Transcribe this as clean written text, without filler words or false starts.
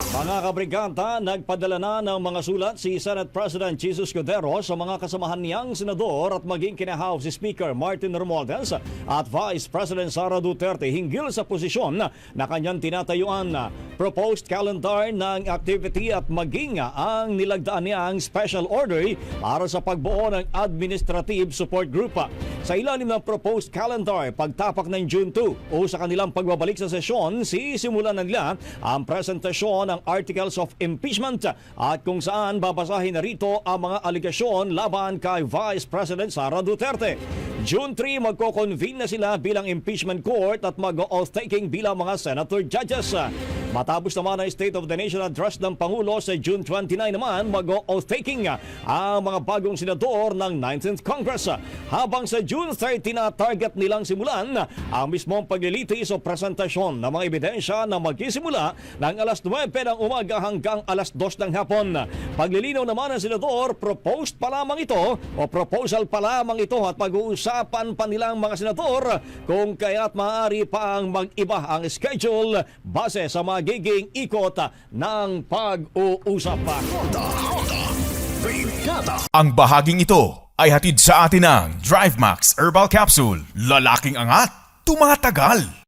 Mga kabriganta, nagpadala na ng mga sulat si Senate President Jesus Cordero sa mga kasamahan niyang senador at maging kina-House Speaker Martin Romualdez at Vice President Sara Duterte hinggil sa posisyon na kanyang tinatayuan na proposed calendar ng activity at maging ang nilagdaan niyang special order para sa pagbuo ng Administrative Support Group. Sa ilalim ng proposed calendar, pagtapak ng June 2 o sa kanilang pagbabalik sa sesyon, sisimulan na nila ang presentasyon ng Articles of Impeachment at kung saan babasahin na rito ang mga aligasyon laban kay Vice President Sara Duterte. June 3, magko-convene na sila bilang impeachment court at mag-oath-taking bilang mga senator judges. Matapos naman ang State of the Nation address ng Pangulo sa June 29 naman, mag-oath-taking ang mga bagong senador ng 19th Congress. Habang sa June 30 na target nilang simulan ang mismong paglilitis o presentasyon ng mga ebidensya na magsisimula ng alas 9 ng umaga hanggang alas 2 ng hapon. Paglilinaw naman ng senador, proposed pa lamang ito o proposal pa lamang ito at pag-uusapan pa nilang mga senador kung kaya't maaari pa ang mag-iba ang schedule base sa magiging ikot ng pag-uusap. Ang bahaging ito ay hatid sa atin ng DriveMax Herbal Capsule. Lalaking angat, tumatagal.